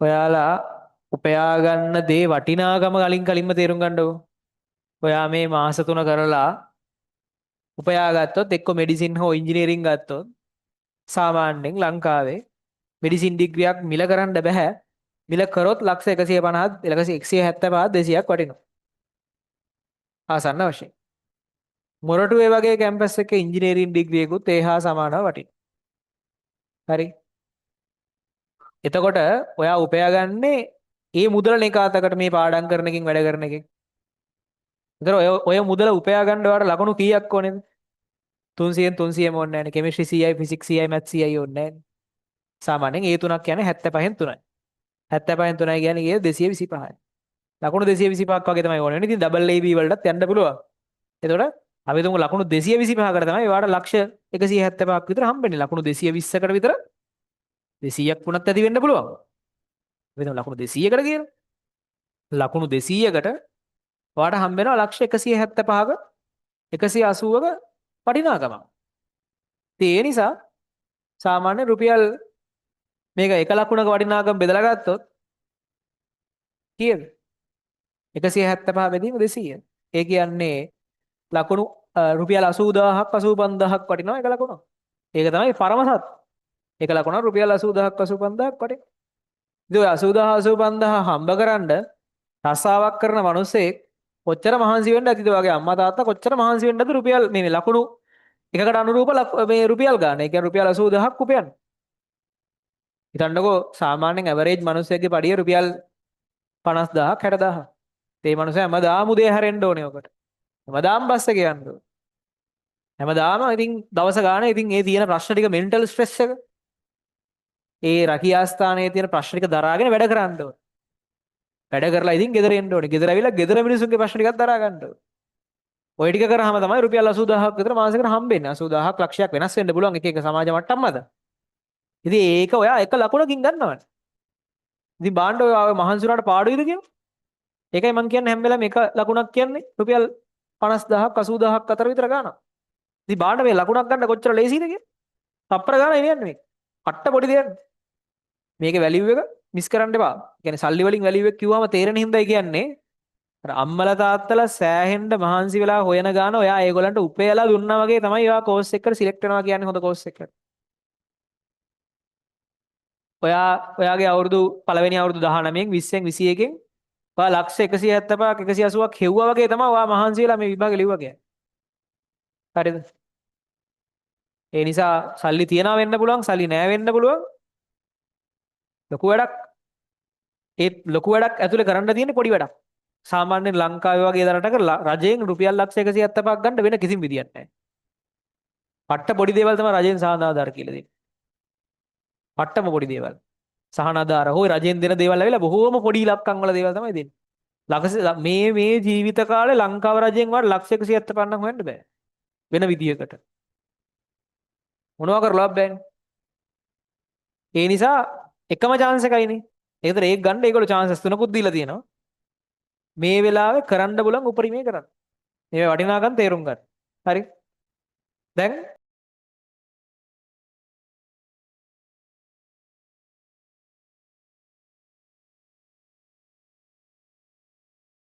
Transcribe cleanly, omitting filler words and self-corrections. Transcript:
ඔයාලා උපයා ගන්න දේ වටිනාකම කලින්ම තේරුම් ගන්නකො. ඔයා මේ මාස 3 කරලා උපයා ගත්තොත් එක්ක මෙඩිසින් හෝ ඉංජිනේරින් ගත්තොත් සාමාන්‍යයෙන් ලංකාවේ මෙඩිසින් ඩිග්‍රියක් මිල කරන්න බෑ. මිල කරොත් ලක්ෂ 150 175 200ක් වටිනවා. ආසන්න වශයෙන්. මොරටුවේ වගේ කැම්පස් එකක ඉංජිනේරින් ඩිග්‍රියකුත් ඒ හා සමානව වටිනවා. හරි. එතකොට ඔයා උපයාගන්නේ ඒ මුදල නිකාතකට මේ පාඩම් කරන එකකින් වැඩ කරන එකකින්. ඒතර ඔය මුදල උපයා ගන්න ඔයාලට ලකුණු කීයක් ඕනේද? 300න් 300ම ඕනේ නැහැ නේ. කෙමිස්ට්‍රි 100යි ෆිසික්ස් 100යි මැත්ස් 100යි ඕනේ නැහැ නේ. සාමාන්‍යයෙන් ඒ තුනක් කියන්නේ 75න් 3යි. 75න් 3යි කියන්නේ 225යි. ලකුණු 225ක් වගේ තමයි ඕනේ. ඉතින් ඩබල් AB වලටත් යන්න පුළුවන්. එතකොට අපි තුමු ලකුණු 225කට තමයි ඔයාලට ලක්ෂ 175ක් විතර හම්බෙන්නේ. ලකුණු 220කට විතර 200ක් වුණත් ඇති වෙන්න පුළුවන්. අපි තුමු ලකුණු 200කට කියන. ලකුණු 200කට ඔයාලට හම්බ වෙනවා ලක්ෂ 175ක 180ක වටිනාකමක්. ඒ නිසා සාමාන්‍ය රුපියල් මේක එක ලකුණක වටිනාකම බෙදලා ගත්තොත් කීයද? 175 බෙදීම 200. ඒ කියන්නේ ලකුණු රුපියල් 80000ක් 85000ක් වටිනවා එක ලකුණක්. ඒක තමයි පරම සත්. එක ලකුණක් රුපියල් 80000ක් 85000ක් වටින. ඉතින් ඔය 80000 85000 හම්බ කරන්න රස්සාවක් කරන මිනිස්සෙක් කොච්චර මහන්සි වෙන්න ඇතිද? වගේ අම්මා තාත්තා කොච්චර මහන්සි වෙන්නද රුපියල් මේ ලකුණු එකකට අනුරූප මේ රුපියල් ගන්න. ඒ කියන්නේ රුපියල් 80000ක් උපයන්න. හිතන්නකෝ සාමාන්‍යයෙන් ඇවරේජ් මිනිස්සෙක්ගේ පඩිය රුපියල් 50000ක් 60000ක්. ඒ මිනිස්සයා හැමදාම උදේ හැරෙන්න ඕනේ ඔකට. හැමදාම බස් එකේ යන්න ඕනේ. හැමදාම ඉතින් දවස ගාන ඉතින් ඒ තියෙන ප්‍රශ්න ටික මෙන්ටල් ස්ට්‍රෙස් එක ඒ රැකියා ස්ථානයේ තියෙන ප්‍රශ්න ටික දරාගෙන වැඩ කරන්න ඕනේ. වැඩ කරලා ඉතින් ගෙදර එන්න ඕනේ. ගෙදර ඇවිල්ලා ගෙදර මිනිස්සුන්ගේ ප්‍රශ්න ටිකක් දරා ගන්න ඕනේ. ඔය ටික කරාම තමයි රුපියල් 80000ක් විතර මාසෙකට හම්බෙන්නේ. 80000ක් ලක්ෂයක් වෙනස් වෙන්න පුළුවන් එක එක සමාජ මට්ටම් මත. ඉතින් ඒක ඔයා එක ලකුණකින් ගන්නවනේ. ඉතින් බාණ්ඩ ඔය මහන්සි වුණාට පාඩුයිද කියලා? ඒකයි මම කියන්නේ හැම වෙලාවෙම එක ලකුණක් කියන්නේ රුපියල් 50000ක් 80000ක් අතර විතර ගන්නවා. ඉතින් බාණ්ඩ මේ ලකුණක් ගන්න කොච්චර ලේසිද කියලා? තප්පර ගානක් එන්නේ මේක. අට්ට පොඩි දෙයක්. මේකේ වැලියු එක මිස් කරන්න එපා. කියන්නේ සල්ලි වලින් වැලියු එක කිව්වම තේරෙන හින්දායි කියන්නේ. අර අම්මලා තාත්තලා සෑහෙන්න මහන්සි වෙලා හොයන ගාන ඔයා ඒගොල්ලන්ට උපයලා දුන්නා වගේ තමයි ඔයා කෝස් එකකට සිලෙක්ට් වෙනවා කියන්නේ හොඳ කෝස් එකකට. ඔයාගේ අවුරුදු පළවෙනි අවුරුදු 19න් 20න් 21න් ඔයා ලක්ෂ 175ක් 180ක් හෙව්වා වගේ තමයි ඔයා මහන්සි වෙලා මේ විභාගෙ ලිව්වා කියන්නේ. හරිද? ඒ නිසා සල්ලි තියනවා වෙන්න පුළුවන්, සල්ලි නෑ වෙන්න පුළුවන්. ලොකු වැඩක්. ඒ ලොකු වැඩක් ඇතුලේ කරන්න තියෙන්නේ පොඩි වැඩක්. සාමාන්‍යයෙන් ලංකාවේ වගේ දරටක රජයෙන් රුපියල් ලක්ෂ 175ක් ගන්න වෙන කිසිම විදියක් නැහැ. පට්ට පොඩි දේවල් තමයි රජයෙන් සහනාධාර කියලා දෙන්නේ. පට්ටම පොඩි දේවල්. සහනාධාර හොයි රජයෙන් දෙන දේවල් ඇවිල්ලා බොහෝම පොඩි ඉලක්කම් වල දේවල් තමයි දෙන්නේ. මේ ජීවිත කාලේ ලංකාව රජයෙන් වට ලක්ෂ 175ක් හොයන්න බෑ. වෙන විදියකට. මොනවා කරලවත් බෑනේ. ඒ නිසා එකම chance එකයිනේ. ඒතර ඒක ගන්න ඒගොල්ලෝ chances තුනකුත් දීලා තියෙනවා. මේ වෙලාවේ කරන්න බලන් උපරිමේ කරන්න. මේ වටිනාකම් තේරුම් ගන්න. හරි. දැන්